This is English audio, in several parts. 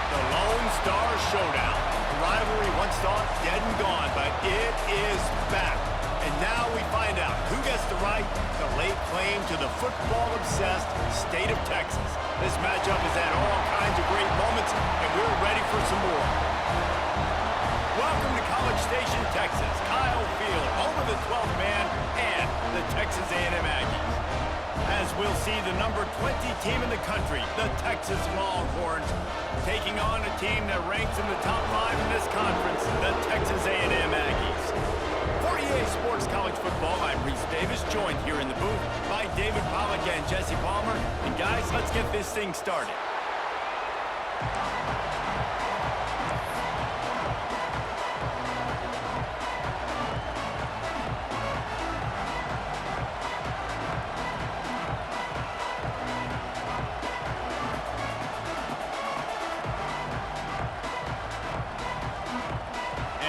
The Lone Star Showdown. A rivalry once thought dead and gone, but it is back. And now we find out who gets the right to lay claim to the football-obsessed state of Texas. This matchup has had all kinds of great moments, and we're ready for some more. Welcome to College Station, Texas. Kyle Field, home of the 12th man and the Texas A&M Aggies. As we'll see, the number 20 team in the country, the Texas Longhorns, taking on a team that ranks in the top 5 in this conference, the Texas A&M Aggies. For EA Sports College Football, I'm Reese Davis, joined here in the booth by David Pollack and Jesse Palmer. And guys, let's get this thing started.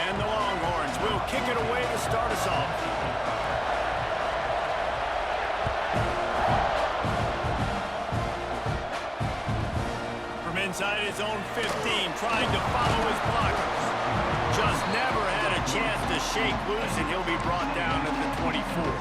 And the Longhorns will kick it away to start us off. From inside his own 15, trying to follow his blockers. Just never had a chance to shake loose, and he'll be brought down at the 24.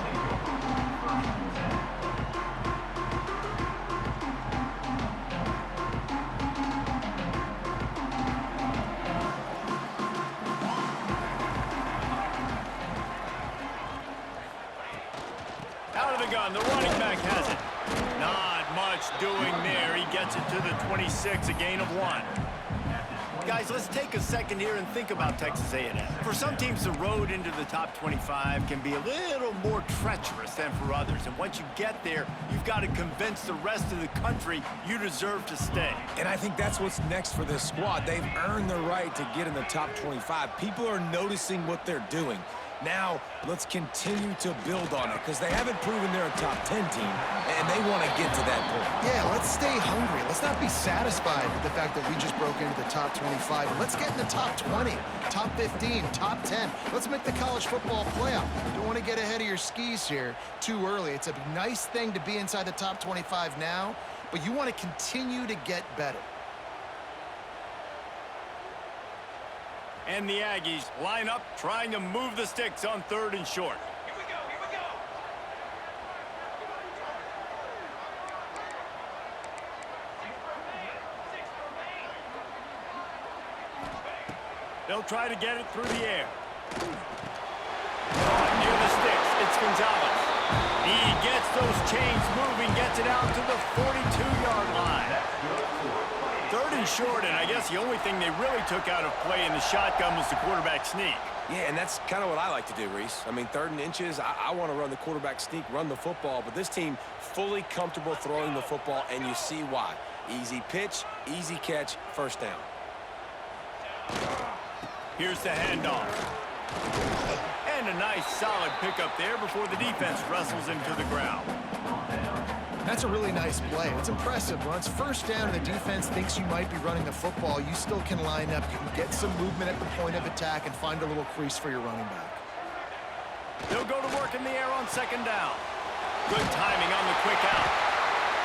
The running back has it. Not much doing there. He gets it to the 26, a gain of 1. Guys, let's take a second here and think about Texas A&M. For some teams, the road into the top 25 can be a little more treacherous than for others. And once you get there, you've got to convince the rest of the country you deserve to stay. And I think that's what's next for this squad. They've earned the right to get in the top 25. People are noticing what they're doing. Now, let's continue to build on it, because they haven't proven they're a top 10 team, and they want to get to that point. Yeah, let's stay hungry. Let's not be satisfied with the fact that we just broke into the top 25. Let's get in the top 20, top 15, top 10. Let's make the college football playoff. Don't want to get ahead of your skis here too early. It's a nice thing to be inside the top 25 now, but you want to continue to get better. And the Aggies line up, trying to move the sticks on 3rd and short. Here we go, here we go. They'll try to get it through the air. Near the sticks, it's Gonzalez. He gets those chains moving, gets it out to the 42-yard line. 3rd and short, and I guess the only thing they really took out of play in the shotgun was the quarterback sneak. Yeah, and that's kind of what I like to do, Reese. I mean, 3rd and inches, I want to run the quarterback sneak, run the football, but this team fully comfortable throwing the football, and you see why. Easy pitch, easy catch, 1st down. Here's the handoff. And a nice solid pickup there before the defense wrestles him to the ground. That's a really nice play. It's impressive. When it's 1st down and the defense thinks you might be running the football, you still can line up. You can get some movement at the point of attack and find a little crease for your running back. They'll go to work in the air on 2nd down. Good timing on the quick out.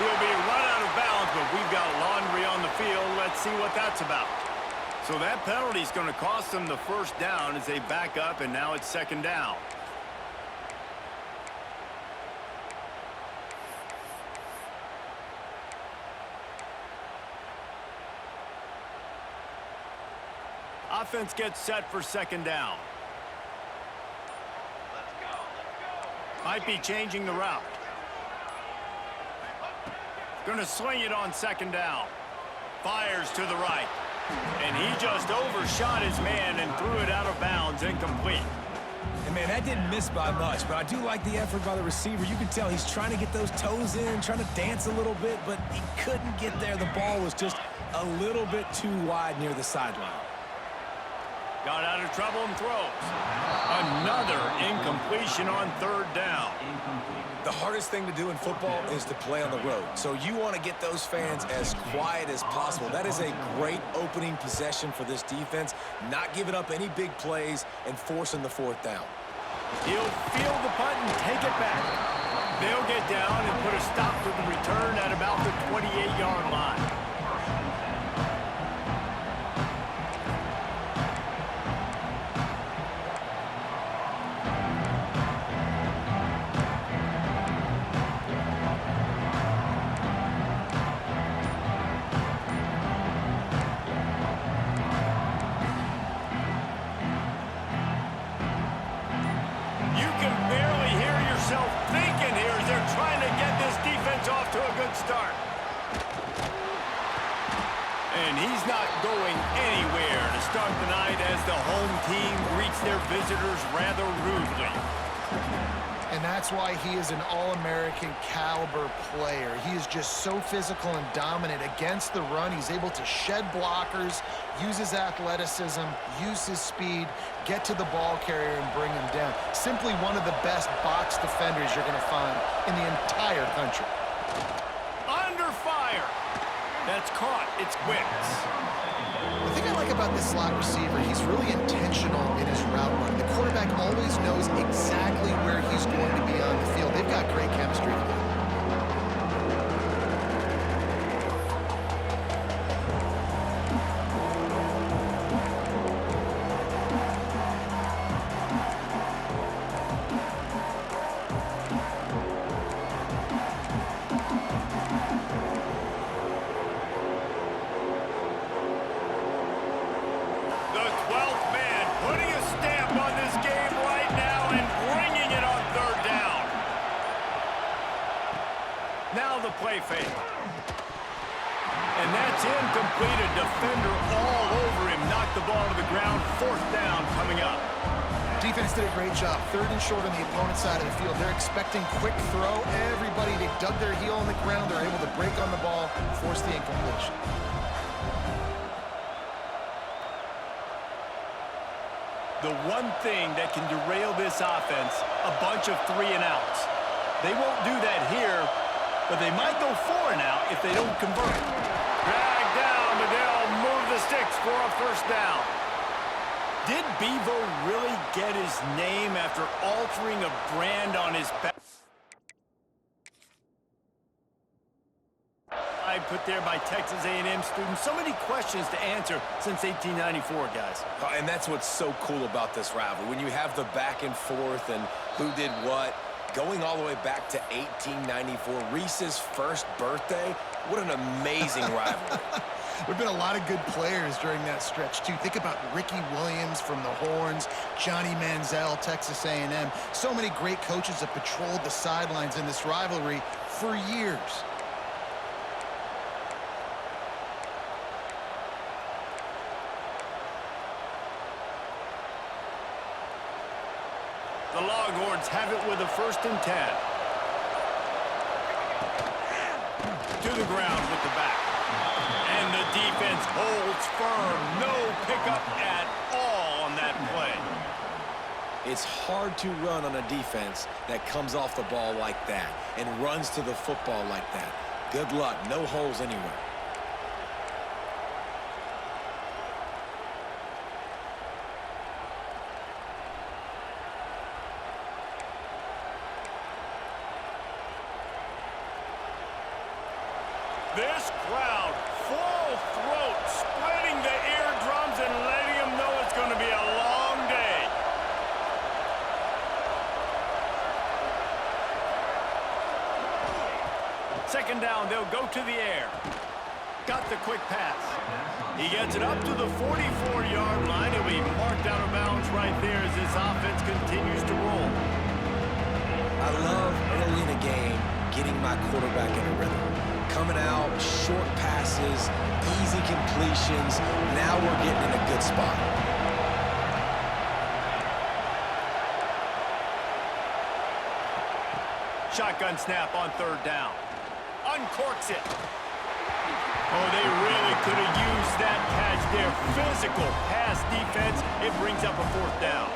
He'll be run out of bounds, but we've got laundry on the field. Let's see what that's about. So that penalty is going to cost them the 1st down as they back up, and now it's 2nd down. Offense gets set for 2nd down. Might be changing the route. Gonna swing it on 2nd down. Fires to the right. And he just overshot his man and threw it out of bounds, incomplete. And man, that didn't miss by much, but I do like the effort by the receiver. You can tell he's trying to get those toes in, trying to dance a little bit, but he couldn't get there. The ball was just a little bit too wide near the sideline. Got out of trouble and throws. Another incompletion on 3rd down. The hardest thing to do in football is to play on the road. So you want to get those fans as quiet as possible. That is a great opening possession for this defense. Not giving up any big plays and forcing the 4th down. He'll field the punt and take it back. They'll get down and put a stop to the return at about the 28-yard line. And he's not going anywhere to start the night as the home team greets their visitors rather rudely. And that's why he is an All-American caliber player. He is just so physical and dominant against the run. He's able to shed blockers, use his athleticism, use his speed, get to the ball carrier and bring him down. Simply one of the best box defenders you're going to find in the entire country. Under fire. That's caught. It's Wicks. The thing I like about this slot receiver, he's really intentional in his route running. The quarterback always knows exactly where he's going to be on the field. They've got great chemistry together. Play fake. And that's incomplete. A defender all over him. Knocked the ball to the ground. 4th down coming up. Defense did a great job. 3rd and short on the opponent's side of the field. They're expecting quick throw. Everybody, they dug their heel on the ground. They're able to break on the ball, force the incompletion. The one thing that can derail this offense, a bunch of 3-and-outs. They won't do that here, but they might go 4-and-out if they don't convert. Drag down, but they'll move the sticks for a 1st down. Did Bevo really get his name after altering a brand on his back? Put there by Texas A&M students. So many questions to answer since 1894, guys. And that's what's so cool about this rivalry. When you have the back and forth and who did what, going all the way back to 1894, Reese's first birthday. What an amazing rivalry. There have been a lot of good players during that stretch, too. Think about Ricky Williams from the Horns, Johnny Manziel, Texas A&M. So many great coaches have patrolled the sidelines in this rivalry for years. The Longhorns have it with a 1st and 10. To the ground with the back. And the defense holds firm. No pickup at all on that play. It's hard to run on a defense that comes off the ball like that and runs to the football like that. Good luck. No holes anywhere. This crowd, full throat, spreading the eardrums and letting them know it's going to be a long day. Second down, they'll go to the air. Got the quick pass. He gets it up to the 44-yard line. He'll be marked out of bounds right there as this offense continues to roll. I love early in a game getting my quarterback in a rhythm. Coming out, short passes, easy completions. Now we're getting in a good spot. Shotgun snap on 3rd down. Uncorks it. Oh, they really could have used that catch there. Physical pass defense. It brings up a 4th down.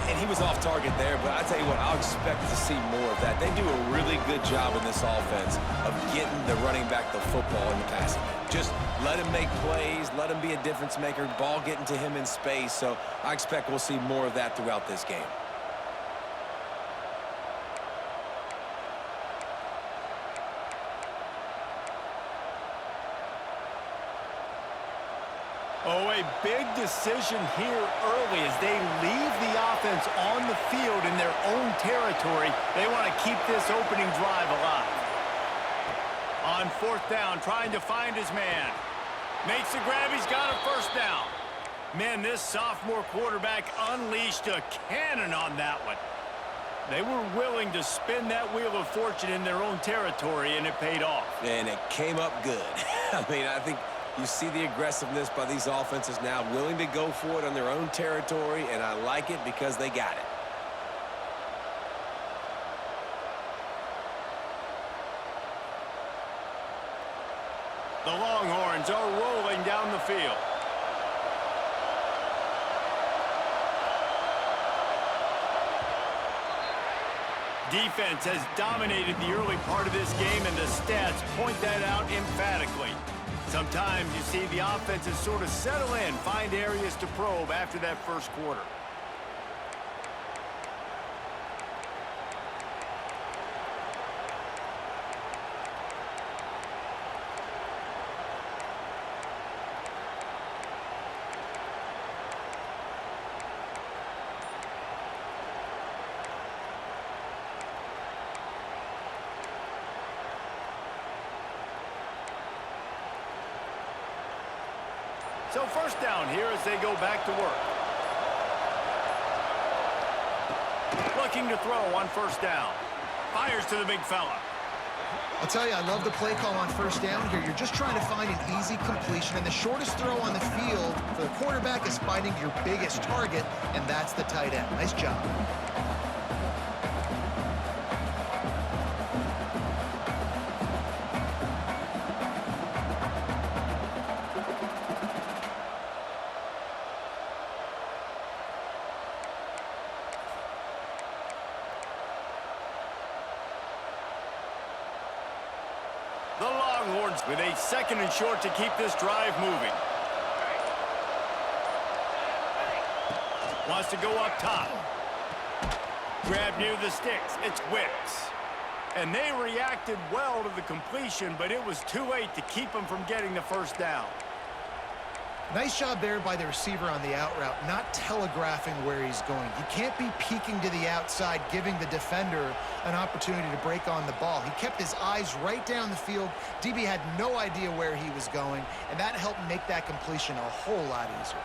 And he was off target there, but I tell you what, I'll expect to see more of that. They do a really good job in this offense of getting the running back the football in the passing game. Just let him make plays, let him be a difference maker, ball getting to him in space. So I expect we'll see more of that throughout this game. Oh, a big decision here early as they leave the offense on the field in their own territory. They want to keep this opening drive alive. On 4th down, trying to find his man. Makes the grab, he's got a 1st down. Man, this sophomore quarterback unleashed a cannon on that one. They were willing to spin that wheel of fortune in their own territory, and it paid off. And it came up good. I mean, I think You see the aggressiveness by these offenses now, willing to go for it on their own territory, and I like it because they got it. The Longhorns are rolling down the field. Defense has dominated the early part of this game, and the stats point that out emphatically. Sometimes you see the offenses sort of settle in, find areas to probe after that first quarter. So first down here as they go back to work. Looking to throw on first down. Fires to the big fella. I'll tell you, I love the play call on first down here. You're just trying to find an easy completion, and the shortest throw on the field for the quarterback is finding your biggest target, and that's the tight end. Nice job. The Longhorns with a 2nd and short to keep this drive moving. Wants to go up top. Grab near the sticks. It's Wicks. And they reacted well to the completion, but it was too late to keep them from getting the first down. Nice job there by the receiver on the out route, not telegraphing where he's going. You can't be peeking to the outside, giving the defender an opportunity to break on the ball. He kept his eyes right down the field. DB had no idea where he was going, and that helped make that completion a whole lot easier.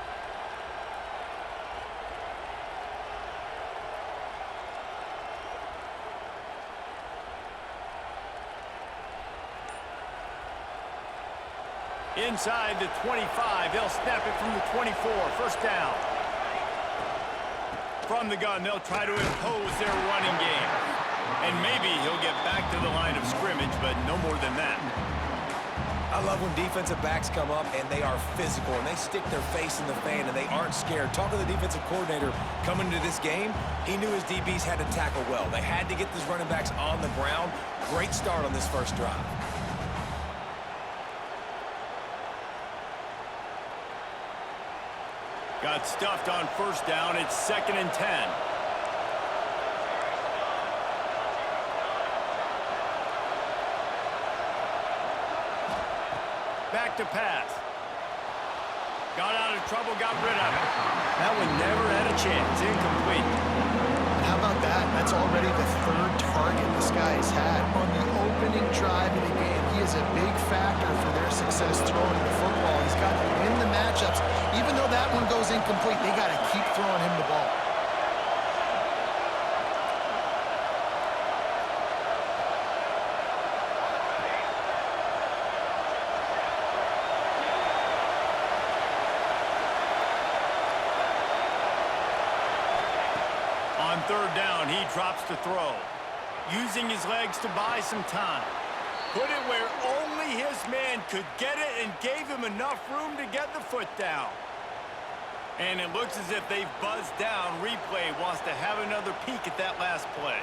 Inside the 25, they'll snap it from the 24, first down. From the gun, they'll try to impose their running game. And maybe he'll get back to the line of scrimmage, but no more than that. I love when defensive backs come up and they are physical and they stick their face in the fan and they aren't scared. Talk to the defensive coordinator coming into this game. He knew his DBs had to tackle well. They had to get these running backs on the ground. Great start on this first drive. Got stuffed on first down. It's 2nd and 10. Back to pass. Got out of trouble, got rid of it. That one never had a chance. Incomplete. And how about that? That's already the 3rd target this guy has had on the opening drive of the game. He is a big factor for their success throwing the football. He's got to win the matchups. Even though that one goes incomplete, they got to keep throwing him the ball. On 3rd down, he drops to throw. Using his legs to buy some time. Put it where only his man could get it and gave him enough room to get the foot down. And it looks as if they've buzzed down. Replay wants to have another peek at that last play.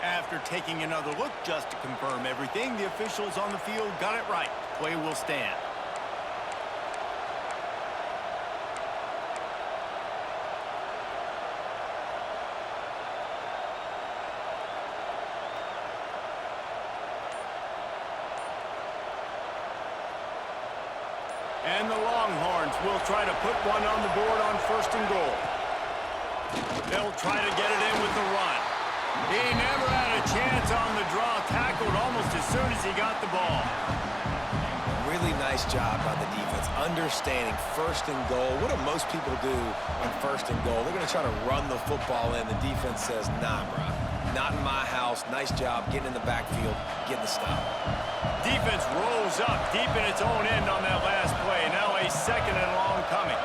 After taking another look just to confirm everything, the officials on the field got it right. Play will stand. And the Longhorns will try to put one on the board on 1st and goal. They'll try to get it in with the run. He never had a chance on the draw, tackled almost as soon as he got the ball. Really nice job by the defense, understanding 1st and goal. What do most people do on 1st and goal? They're going to try to run the football in. The defense says, nah, bro. Not in my house. Nice job getting in the backfield, getting the stop. Defense rolls up deep in its own end on that last play. Now a 2nd and long coming.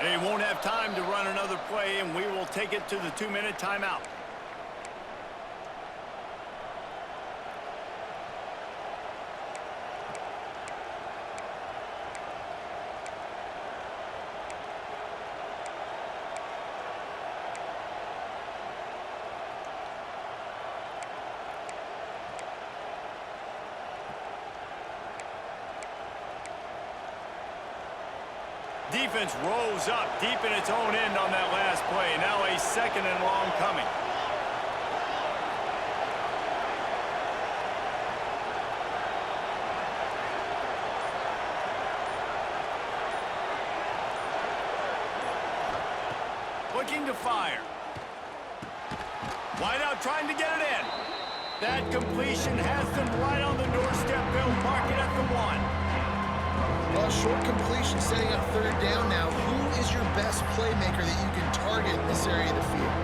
They won't have time to run another play, and we will take it to the 2-minute timeout. Defense rolls up deep in its own end on that last play. Now a 2nd and long coming. Looking to fire. Wide out trying to get it in. That completion has them right on the doorstep. They'll mark it at the 1. Well, short completion setting up 3rd down now. Who is your best playmaker that you can target in this area of the field?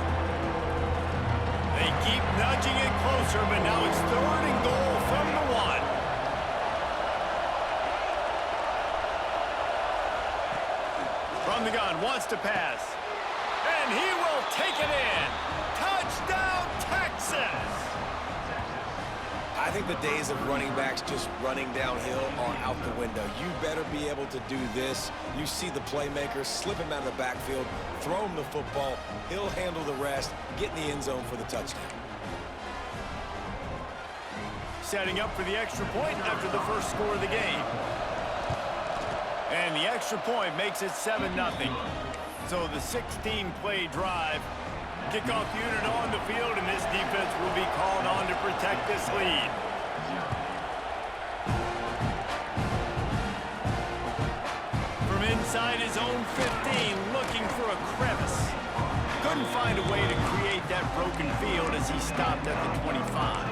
They keep nudging it closer, but now it's 3rd and goal from the 1. From the gun, wants to pass. And he will take it in. Touchdown, Texas! I think the days of running backs just running downhill are out the window. You better be able to do this. You see the playmaker, slip him out of the backfield, throw him the football. He'll handle the rest, get in the end zone for the touchdown. Setting up for the extra point after the first score of the game. And the extra point makes it 7-0. So the 16-play drive. Kickoff unit on the field, and this defense will be called on to protect this lead. From inside his own 15, looking for a crevice. Couldn't find a way to create that broken field as he stopped at the 25.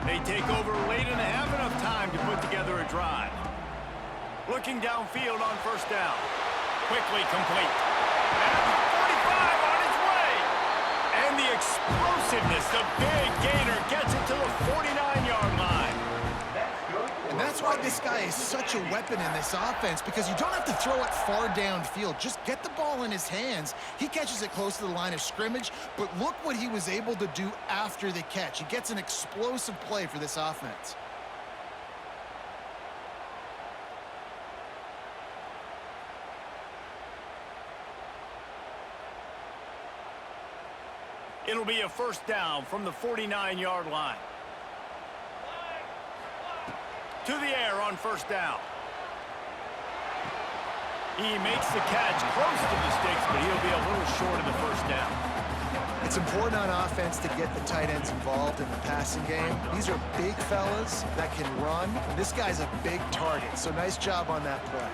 They take over late and have enough time to put together a drive. Looking downfield on 1st down. Quickly complete. And the 45 on its way. And the explosiveness, the big gainer gets it to the 49-yard line. And that's why this guy is such a weapon in this offense, because you don't have to throw it far downfield. Just get the ball in his hands. He catches it close to the line of scrimmage, but look what he was able to do after the catch. He gets an explosive play for this offense. It'll be a 1st down from the 49-yard line. To the air on 1st down. He makes the catch close to the sticks, but he'll be a little short of the 1st down. It's important on offense to get the tight ends involved in the passing game. These are big fellas that can run. This guy's a big target, so nice job on that play.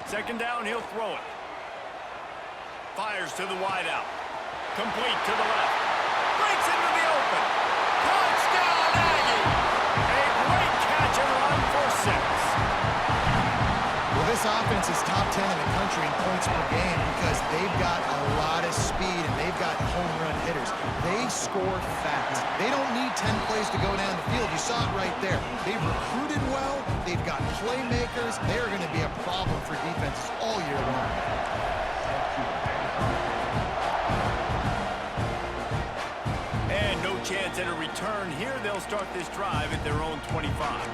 2nd down, he'll throw it. Fires to the wideout. Complete to the left. Breaks into the open. Touchdown, Aggie! A great catch and run for 6. Well, this offense is top 10 in the country in points per game because they've got a lot of speed and they've got home run hitters. They score fast. They don't need 10 plays to go down the field. You saw it right there. They've recruited well. They've got playmakers. They're going to be a problem for defenses all year long. And no chance at a return here. They'll start this drive at their own 25.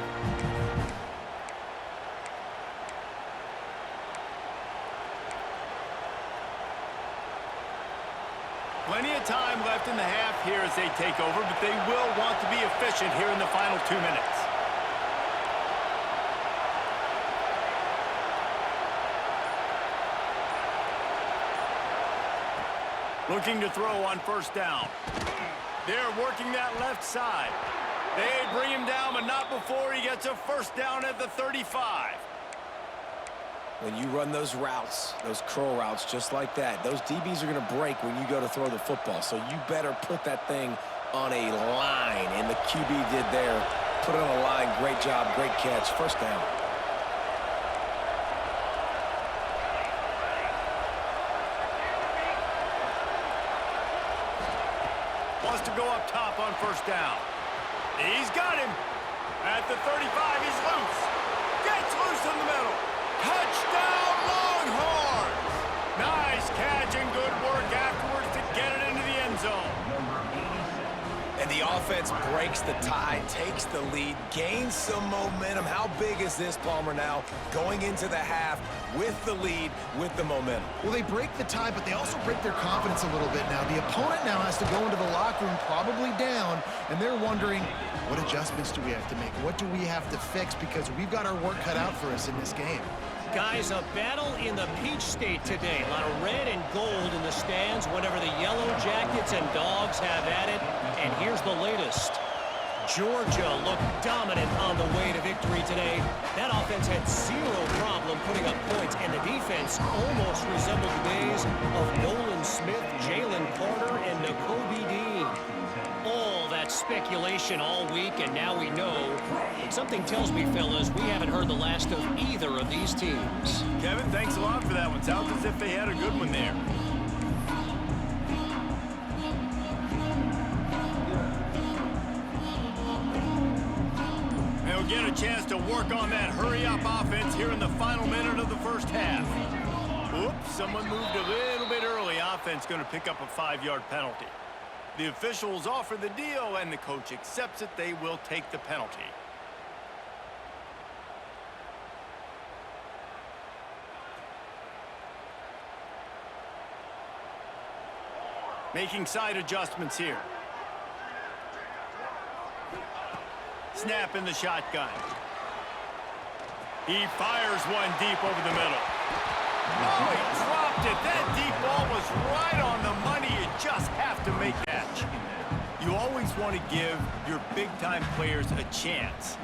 Plenty of time left in the half here as they take over, but they will want to be efficient here in the final 2 minutes. Looking to throw on first down. They're working that left side. They bring him down, but not before he gets a first down at the 35. When you run those routes, those curl routes just like that, those DBs are going to break when you go to throw the football. So you better put that thing on a line, and the QB did there. Put it on a line. Great job, great catch. First down. Wants to go up top on first down. He's got him. At the 35, he's loose. Gets loose in the middle. Touchdown, Longhorns! Nice catch and good work afterwards to get it into the end zone. And the offense breaks the tie, takes the lead, gains some momentum. How big is this, Palmer, now? Going into the half with the lead, with the momentum. Well, they break the tie, but they also break their confidence a little bit now. The opponent now has to go into the locker room probably down, and they're wondering, what adjustments do we have to make? What do we have to fix? Because we've got our work cut out for us in this game. Guys, a battle in the Peach State today. A lot of red and gold in the stands whenever the Yellow Jackets and Dogs have at it. And here's the latest. Georgia looked dominant on the way to victory today. That offense had zero problem putting up points, and the defense almost resembled the days of Nolan Smith, Jalen Carter, and Nakobe Dean. All that speculation all week, and now we know. But something tells me, fellas, we haven't heard the last of either of these teams. Kevin, thanks a lot for that one. Sounds as if they had a good one there. They'll get a chance to work on that hurry-up offense here in the final minute of the first half. Oops, someone moved a little bit early. Offense going to pick up a 5-yard penalty. The officials offer the deal, and the coach accepts it. They will take the penalty. Making side adjustments here. Snap in the shotgun. He fires one deep over the middle. Oh, he dropped it. That deep ball was right on the money. You just have to make that. You always want to give your big-time players a chance.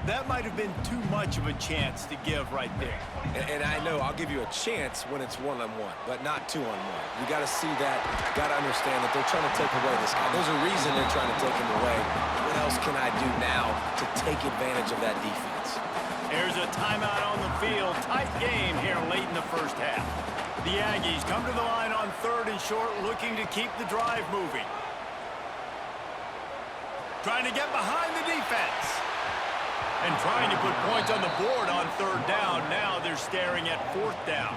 That might have been too much of a chance to give right there. And I know I'll give you a chance when it's one-on-one, but not two-on-one. You got to see that, got to understand that they're trying to take away this guy. There's a reason they're trying to take him away. What else can I do now to take advantage of that defense? There's a timeout on the field. Tight game here late in the first half. The Aggies come to the line on 3rd and short, looking to keep the drive moving. Trying to get behind the defense. And trying to put points on the board on 3rd down. Now they're staring at 4th down.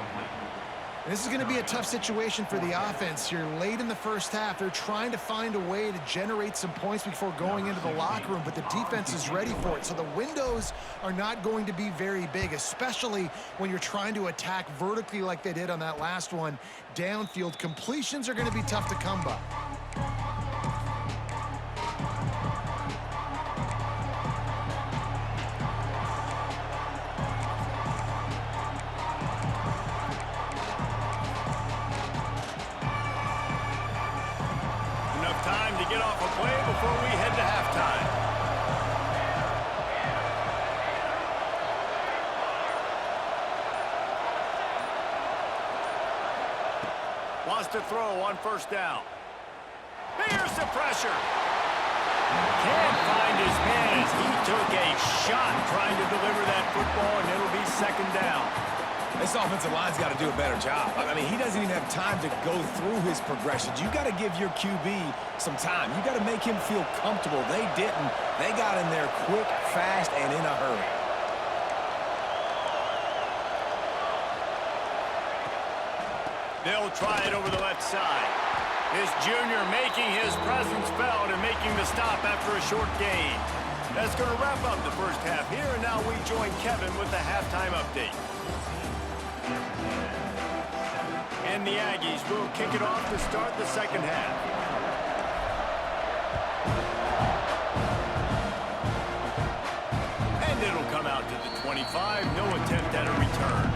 This is going to be a tough situation for the offense here. Late in the first half, they're trying to find a way to generate some points before going into the locker room, but the defense is ready for it. So the windows are not going to be very big, especially when you're trying to attack vertically like they did on that last one. Downfield completions are going to be tough to come by. Time to get off a play before we head to halftime. Wants to throw on 1st down. Here's the pressure. Can't find his man as he took a shot trying to deliver that football, and it'll be 2nd down. This offensive line's got to do a better job. I mean, he doesn't even have time to go through his progressions. You got to give your QB some time. You got to make him feel comfortable. They didn't. They got in there quick, fast, and in a hurry. They'll try it over the left side. This junior making his presence felt and making the stop after a short gain. That's going to wrap up the first half here, and now we join Kevin with the halftime update. And the Aggies will kick it off to start the second half. And it'll come out to the 25. No attempt at a return.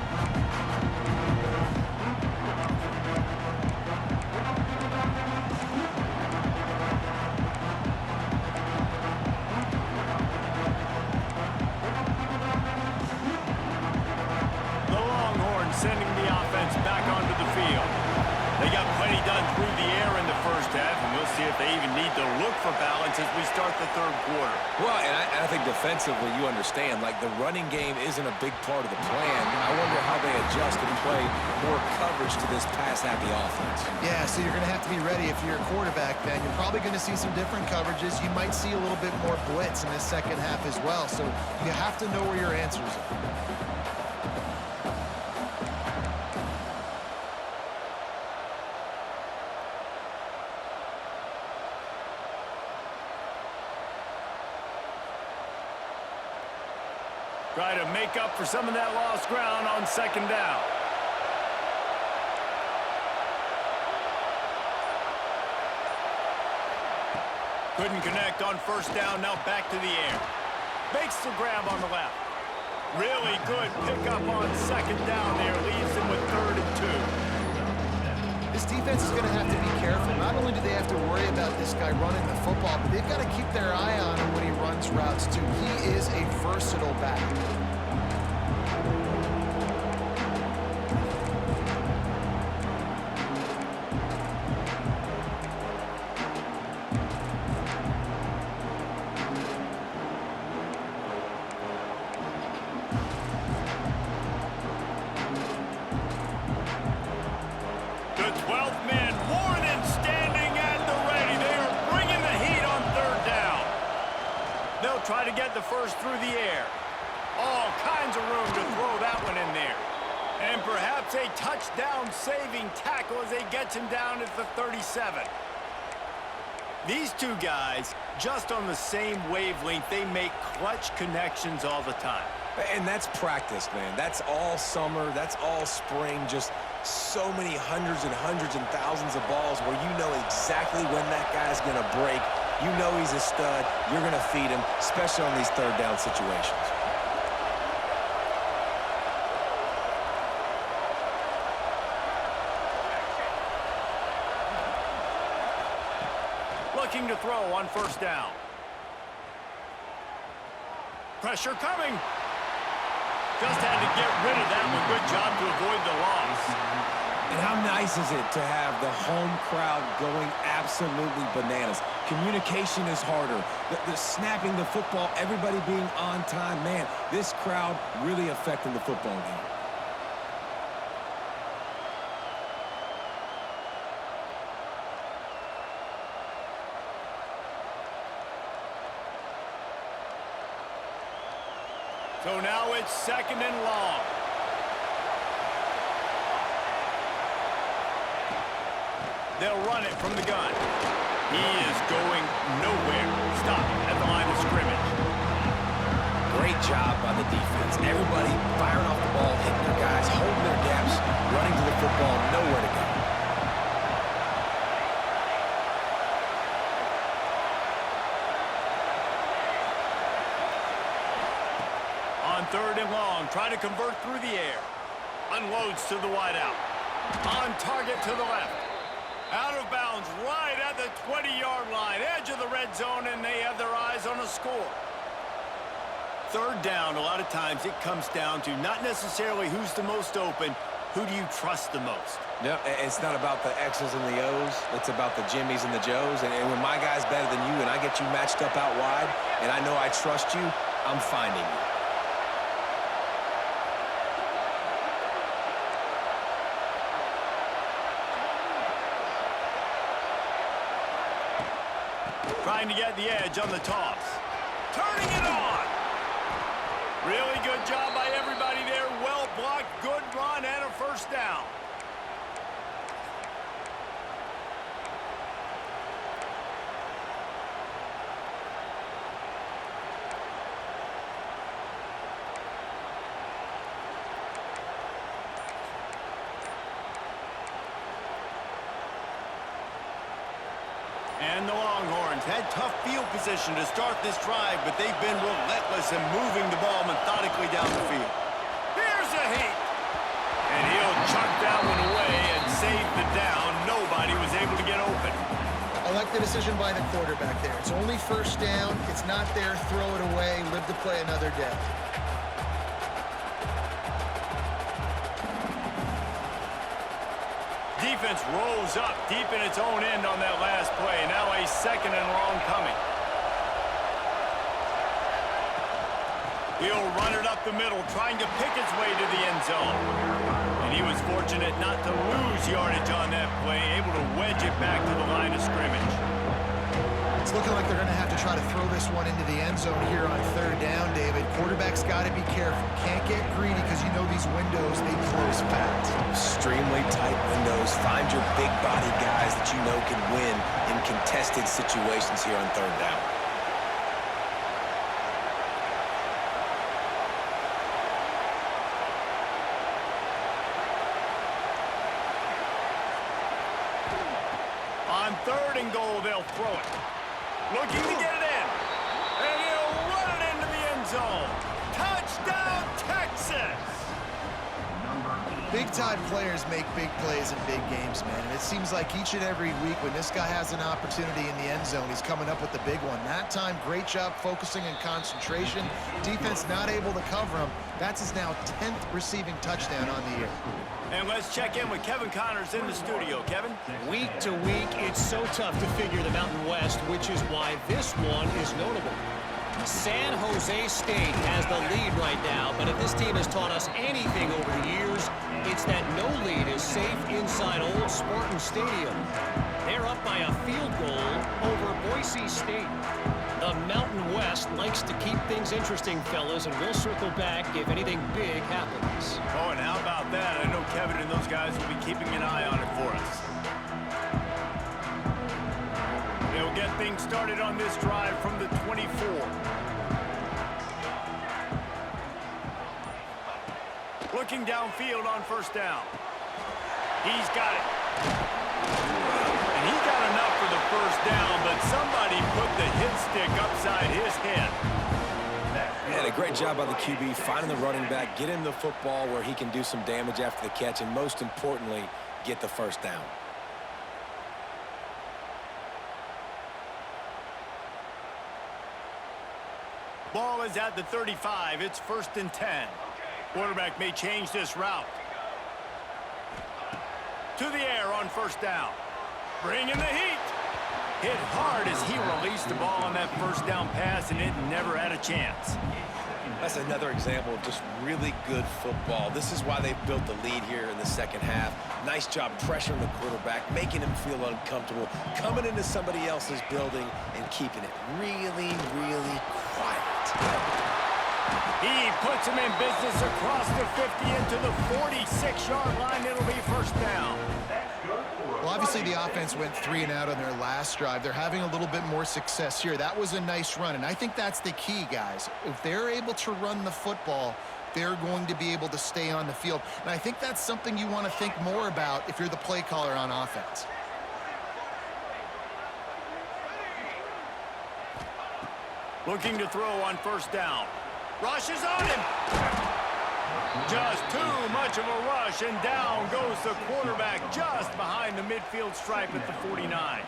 Sending the offense back onto the field. They got plenty done through the air in the first half, and we'll see if they even need to look for balance as we start the third quarter. Well, and I think defensively, you understand, like the running game isn't a big part of the plan. I wonder how they adjust and play more coverage to this pass-happy offense. Yeah, so you're going to have to be ready if you're a quarterback, Ben. You're probably going to see some different coverages. You might see a little bit more blitz in this second half as well, so you have to know where your answers are. Try to make up for some of that lost ground on second down. Couldn't connect on first down, now back to the air. Makes the grab on the left. Really good pickup on second down there, leaves them with 3rd and 2. This defense is going to have to be careful. Not only do they have to worry about this guy running the football, but they've got to keep their eye on him when he runs routes too. He is a versatile back. Try to get the first through the air. All kinds of room to throw that one in there. And perhaps a touchdown-saving tackle as they get him down at the 37. These two guys, just on the same wavelength, they make clutch connections all the time. And that's practice, man. That's all summer. That's all spring. Just so many hundreds and hundreds and thousands of balls where you know exactly when that guy's going to break. You know he's a stud. You're going to feed him, especially on these third down situations. Looking to throw on first down. Pressure coming. Just had to get rid of that one. Good job to avoid the loss. And how nice is it to have the home crowd going absolutely bananas? Communication is harder. The snapping the football, everybody being on time. Man, this crowd really affecting the football game. So now it's 2nd and long. They'll run it from the gun. He is going nowhere. Stop at the line of scrimmage. Great job by the defense. Everybody firing off the ball, hitting their guys, holding their gaps, running to the football, nowhere to go. On 3rd and long, trying to convert through the air. Unloads to the wideout. On target to the left. Out of bounds right at the 20-yard line. Edge of the red zone, and they have their eyes on a score. 3rd down, a lot of times it comes down to not necessarily who's the most open, who do you trust the most? No, it's not about the X's and the O's. It's about the Jimmies and the Joes. And when my guy's better than you and I get you matched up out wide, and I know I trust you, I'm finding you. Trying to get the edge on the toss. Turning it on. Really good job by everybody there. Well blocked, good run, and a first down. had tough field position to start this drive, but they've been relentless in moving the ball methodically down the field. Here's a heat. And he'll chuck that one away and save the down. Nobody was able to get open. I like the decision by the quarterback there. It's only first down. It's not there. Throw it away. Live to play another day. Defense rolls up deep in its own end on that last play. Now a 2nd and long coming. He'll run it up the middle, trying to pick its way to the end zone. And he was fortunate not to lose yardage on that play, able to wedge it back to the line of scrimmage. It's looking like they're going to have to try to throw this one into the end zone here on 3rd down, David. Quarterback's got to be careful. Can't get greedy because you know these windows, they close fast. Extremely tight windows. Find your big body guys that you know can win in contested situations here on 3rd down. On 3rd and goal, they'll throw it. Looking to get it in. And he'll run it into the end zone. Touchdown, Texas! Big-time players make big plays in big games, man. And it seems like each and every week when this guy has an opportunity in the end zone, he's coming up with the big one. That time, great job focusing and concentration. Defense not able to cover him. That's his now 10th receiving touchdown on the year. And let's check in with Kevin Connors in the studio. Kevin? Week to week, it's so tough to figure the Mountain West, which is why this one is notable. San Jose State has the lead right now, but if this team has taught us anything over the years, it's that no lead is safe inside Old Spartan Stadium. They're up by a field goal over Boise State. The Mountain West likes to keep things interesting, fellas, and we'll circle back if anything big happens. Oh, and how about that? I know Kevin and those guys will be keeping an eye on it for us. They'll get things started on this drive from the 24. Looking downfield on 1st down. He's got it. And he got enough for the 1st down, but somebody put the hit stick upside his head. Man, a great job by the QB finding the running back, get him the football where he can do some damage after the catch, and most importantly, get the 1st down. Ball is at the 35. It's 1st and 10. Quarterback may change this route. To the air on 1st down. Bringing the heat. Hit hard as he released the ball on that 1st down pass, and it never had a chance. That's another example of just really good football. This is why they've built the lead here in the 2nd half. Nice job pressuring the quarterback, making him feel uncomfortable, coming into somebody else's building and keeping it really, really quiet. He puts him in business across the 50 into the 46-yard line. It'll be 1st down. Well, obviously the offense went 3 and out on their last drive. They're having a little bit more success here. That was a nice run, and I think that's the key, guys. If they're able to run the football, they're going to be able to stay on the field. And I think that's something you want to think more about if you're the play caller on offense. Looking to throw on 1st down. Rush is on him. Just too much of a rush, and down goes the quarterback just behind the midfield stripe at the 49.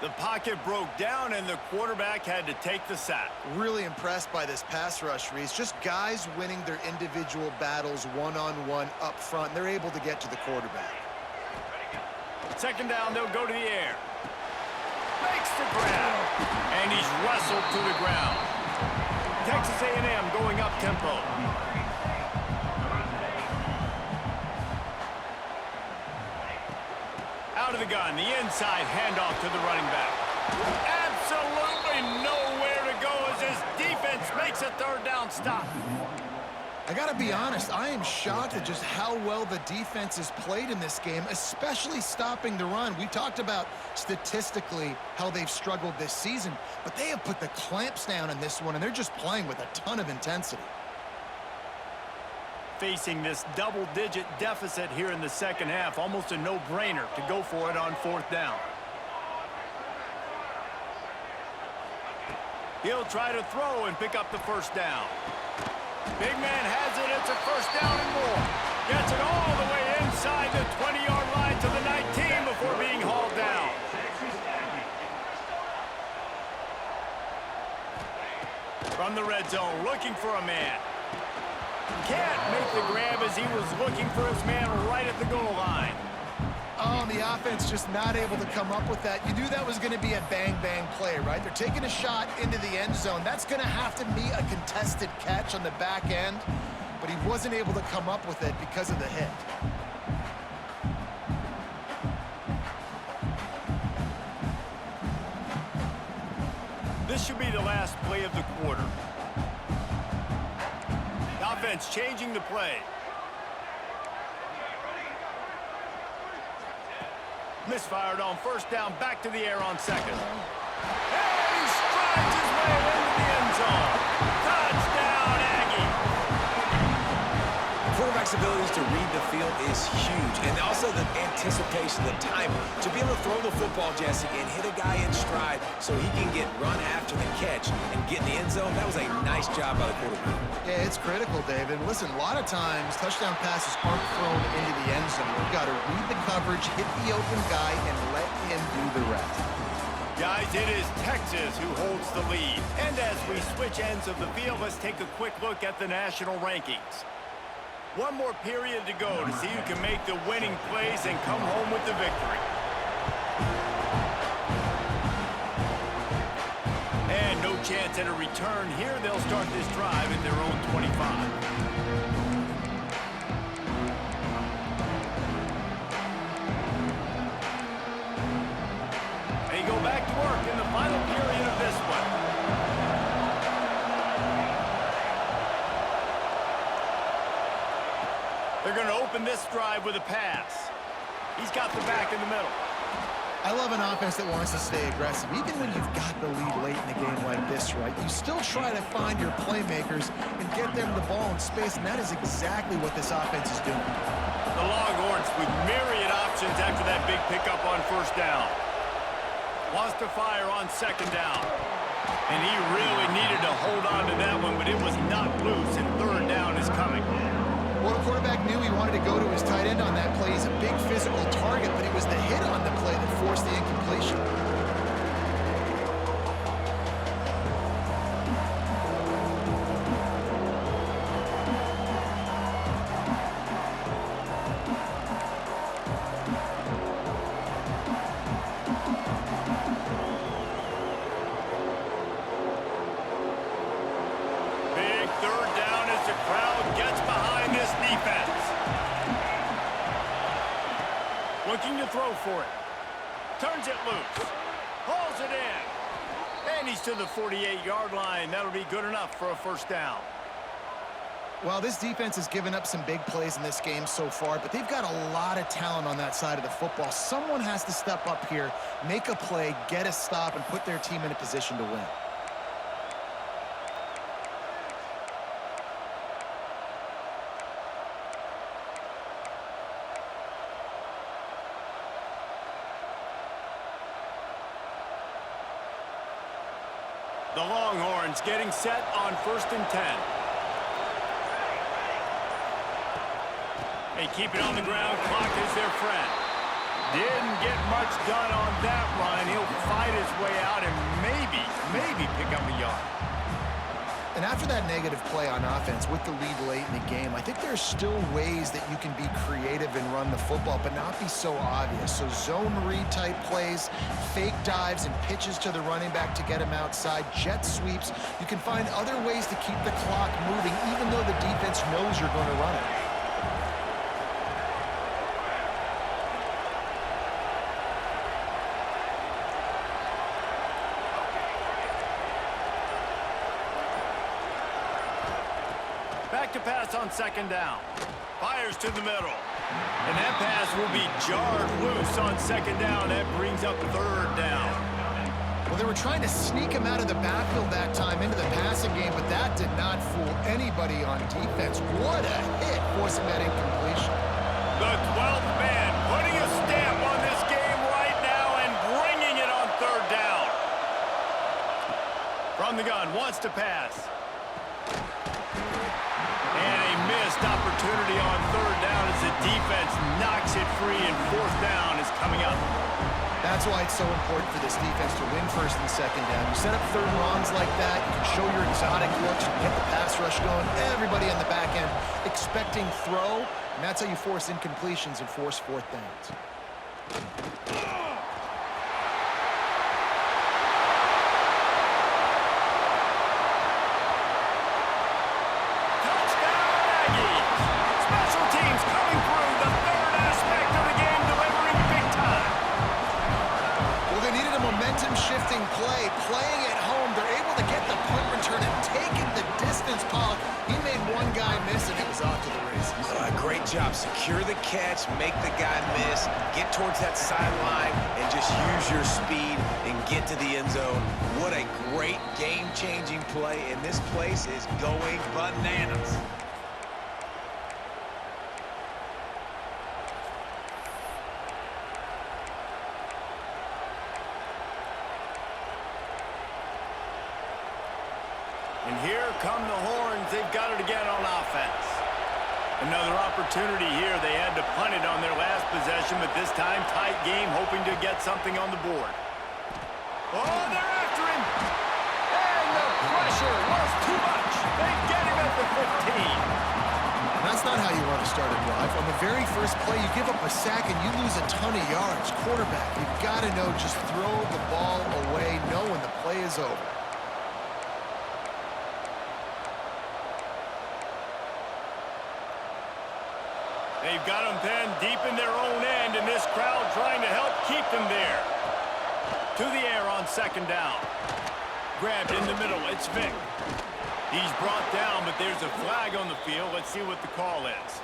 The pocket broke down, and the quarterback had to take the sack. Really impressed by this pass rush, Reese. Just guys winning their individual battles one-on-one up front. They're able to get to the quarterback. 2nd down, they'll go to the air. Makes the grab, and he's wrestled to the ground. Texas A&M going up tempo. Out of the gun, the inside handoff to the running back. Absolutely nowhere to go as his defense makes a 3rd down stop. I got to be honest, I am shocked at just how well the defense has played in this game, especially stopping the run. We talked about statistically how they've struggled this season, but they have put the clamps down in this one, and they're just playing with a ton of intensity. Facing this double-digit deficit here in the 2nd half, almost a no-brainer to go for it on 4th down. He'll try to throw and pick up the first down. Big man has it. It's a first down and more. Gets it all the way inside the 20-yard line to the 19 before being hauled down. From the red zone, looking for a man. Can't make the grab as he was looking for his man right at the goal line. Oh, and the offense just not able to come up with that. You knew that was going to be a bang-bang play, right? They're taking a shot into the end zone. That's going to have to be a contested catch on the back end, but he wasn't able to come up with it because of the hit. This should be the last play of the quarter. The offense changing the play. Misfired on first down, back to the air on second. And he strides his way into the end zone. Touchdown, Aggie. Quarterback's abilities to read the field is huge, and also the anticipation, the timing. To be able to throw the football, Jesse, and hit a guy in stride so he can get run after the catch and get in the end zone, that was a nice job by the quarterback. Yeah, it's critical, David. Listen, a lot of times, touchdown passes aren't thrown into the end zone. You've got to read the coverage, hit the open guy, and let him do the rest. Guys, it is Texas who holds the lead. And as we switch ends of the field, let's take a quick look at the national rankings. One more period to go to see who can make the winning plays and come home with the victory. And no chance at a return here. They'll start this drive at their own 25. They go back to work in the final period of this one. They're going to open this drive with a pass. He's got the back in the middle. I love an offense that wants to stay aggressive. Even when you've got the lead late in the game like this, right, you still try to find your playmakers and get them the ball in space, and that is exactly what this offense is doing. The Longhorns with myriad options after that big pickup on first down. Wants to fire on second down. And he really needed to hold on to that one, but it was not loose, and third down is coming. Well, the quarterback knew he wanted to go to his tight end on that play. He's a big physical target, but it was the hit on the play that forced the incompletion. Big third down as the crowd gets behind this defense. Looking to throw for it. Turns it loose. Hauls it in. And he's to the 48-yard line. That'll be good enough for a first down. Well, this defense has given up some big plays in this game so far, but they've got a lot of talent on that side of the football. Someone has to step up here, make a play, get a stop, and put their team in a position to win. The Longhorns getting set on 1st and 10. They keep it on the ground. Clock is their friend. Didn't get much done on that run. He'll fight his way out and maybe pick up a yard. And after that negative play on offense with the lead late in the game, I think there's still ways that you can be creative and run the football, but not be so obvious. So zone read type plays, fake dives and pitches to the running back to get him outside, jet sweeps. You can find other ways to keep the clock moving even though the defense knows you're going to run it. Back to pass on second down. Fires to the middle. And that pass will be jarred loose on second down. That brings up third down. Well, they were trying to sneak him out of the backfield that time into the passing game, but that did not fool anybody on defense. What a hit, forcing that incompletion. The 12th man putting a stamp on this game right now and bringing it on third down. From the gun, gun, wants to pass. And a missed opportunity on third down as the defense knocks it free, and fourth down is coming up. That's why it's so important for this defense to win first and second down. You set up third and longs like that, you can show your exotic looks, you get the pass rush going, everybody on the back end expecting throw, and that's how you force incompletions and force fourth downs. Shifting play, playing at home, they're able to get the punt return and take it the distance. Pollock, he made one guy miss, and it was off to the races. Great job. Secure the catch, make the guy miss, get towards that sideline, and just use your speed and get to the end zone. What a great game-changing play, and this place is going bananas. And here come the horns. They've got it again on offense. Another opportunity here. They had to punt it on their last possession, but this time tight game, hoping to get something on the board. Oh, they're after him. And the pressure was too much. They get him at the 15. That's not how you want to start a drive. On the very first play, you give up a sack and you lose a ton of yards. Quarterback, you've got to know, just throw the ball away, know when the play is over. They've got them pinned deep in their own end, and this crowd trying to help keep them there. To the air on second down. Grabbed in the middle. It's Vick. He's brought down, but there's a flag on the field. Let's see what the call is.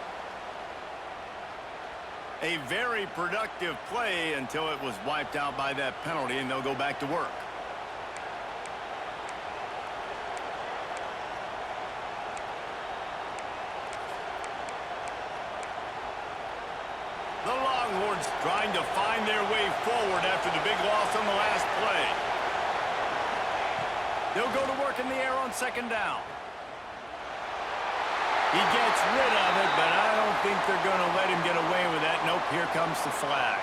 A very productive play until it was wiped out by that penalty, and they'll go back to work. The Longhorns trying to find their way forward after the big loss on the last play. They'll go to work in the air on second down. He gets rid of it, but I don't think they're going to let him get away with that. Nope, here comes the flag.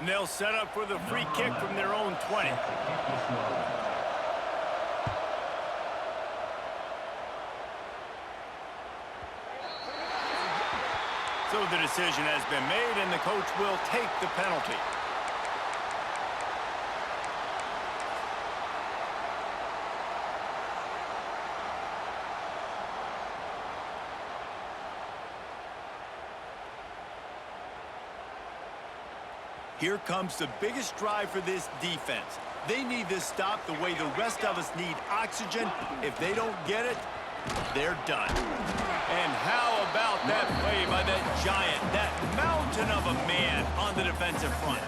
And they'll set up for the free kick from their own 20. So the decision has been made, and the coach will take the penalty. Here comes the biggest drive for this defense. They need this stop the way the rest of us need oxygen. If they don't get it, they're done. And how about that play by that giant, that mountain of a man on the defensive front?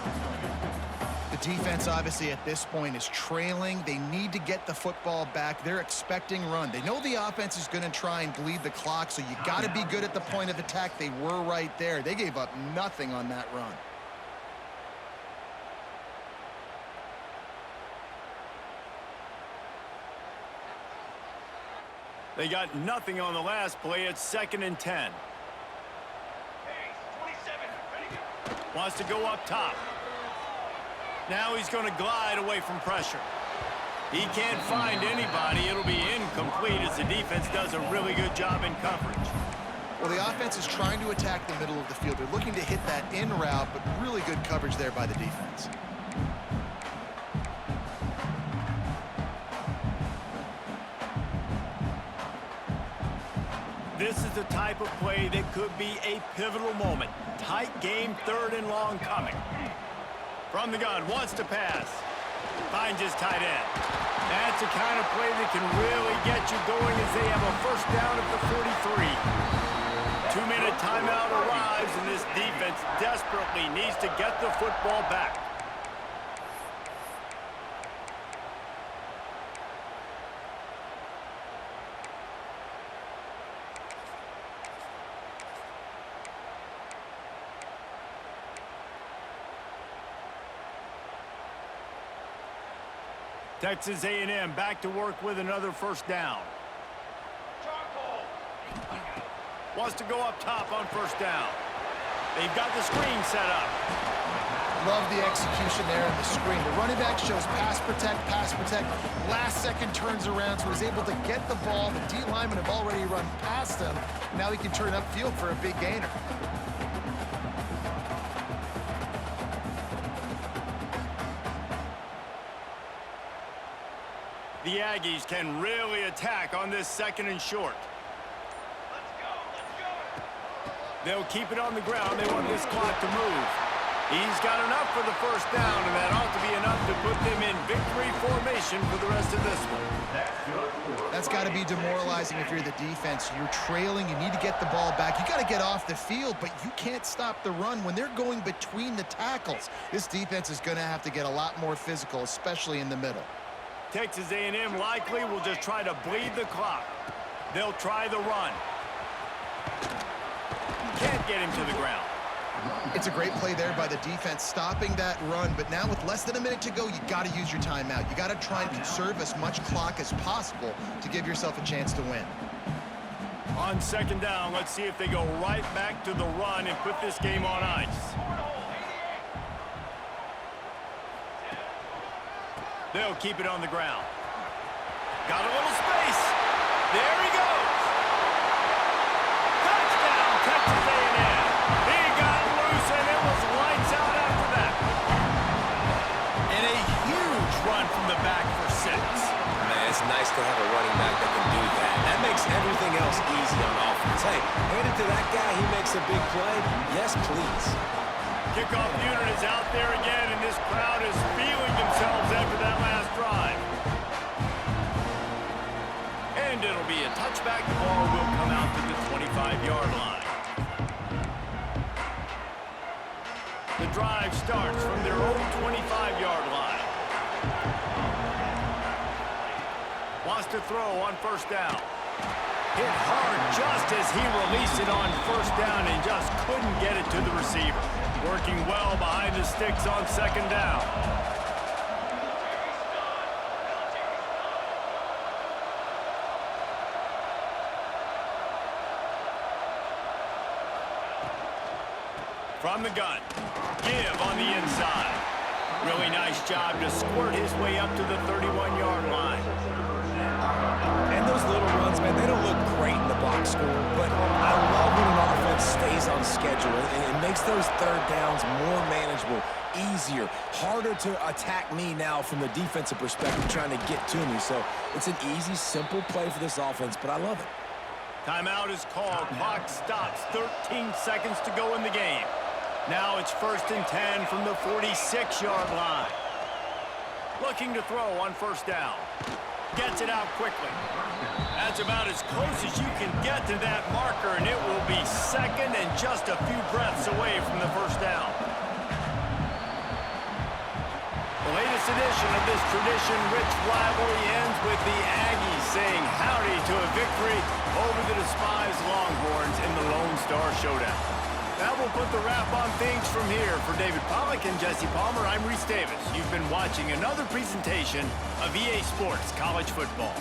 The defense, obviously, at this point is trailing. They need to get the football back. They're expecting run. They know the offense is going to try and bleed the clock, so you got to be good at the point of attack. They were right there. They gave up nothing on that run. They got nothing on the last play. It's 2nd and 10. Wants to go up top. Now he's going to glide away from pressure. He can't find anybody. It'll be incomplete as the defense does a really good job in coverage. Well, the offense is trying to attack the middle of the field. They're looking to hit that in route, but really good coverage there by the defense. This is the type of play that could be a pivotal moment. Tight game, 3rd and long coming. From the gun, wants to pass. Finds his tight end. That's the kind of play that can really get you going as they have a first down at the 43. 2-minute timeout arrives, and this defense desperately needs to get the football back. Texas A&M back to work with another first down. Wants to go up top on first down. They've got the screen set up. Love the execution there in the screen. The running back shows pass protect, pass protect. Last second turns around, so he's able to get the ball. The D linemen have already run past him. Now he can turn upfield for a big gainer. The Aggies can really attack on this second and short. They'll keep it on the ground. They want this clock to move. He's got enough for the first down, and that ought to be enough to put them in victory formation for the rest of this one. That's got to be demoralizing if you're the defense. You're trailing. You need to get the ball back. You got to get off the field, but you can't stop the run when they're going between the tackles. This defense is going to have to get a lot more physical, especially in the middle. Texas A&M likely will just try to bleed the clock. They'll try the run. Can't get him to the ground. It's a great play there by the defense, stopping that run. But now with less than a minute to go, you got to use your timeout. You got to try and conserve as much clock as possible to give yourself a chance to win. On second down, let's see if they go right back to the run and put this game on ice. They'll keep it on the ground. Got a little space. There he goes. Touchdown, Texas A&M. He got loose, and it was lights out after that. And a huge run from the back for 6. Man, it's nice to have a running back that can do that. That makes everything else easy on offense. Hey, hand it to that guy. He makes a big play. Yes, please. Kickoff unit is out there again, and this crowd is feeling themselves after that last drive. And it'll be a touchback. The ball will come out to the 25-yard line. The drive starts from their own 25-yard line. Wants to throw on first down. Hit hard just as he released it on first down and just couldn't get it to the receiver. Working well behind the sticks on second down. From the gun, give on the inside. Really nice job to squirt his way up to the 31-yard line. And those little runs, man, they don't look great in the box score, but I love when an offense stays on schedule. It makes those third downs more manageable, easier, harder to attack me now from the defensive perspective trying to get to me. So it's an easy, simple play for this offense, but I love it. Timeout is called. Clock stops. 13 seconds to go in the game. Now it's 1st and 10 from the 46-yard line. Looking to throw on first down. Gets it out quickly. That's about as close as you can get to that marker, and it will be second and just a few breaths away from the first down. The latest edition of this tradition-rich rivalry ends with the Aggies saying howdy to a victory over the despised Longhorns in the Lone Star Showdown. That will put the wrap on things from here. For David Pollack and Jesse Palmer, I'm Reese Davis. You've been watching another presentation of EA Sports College Football.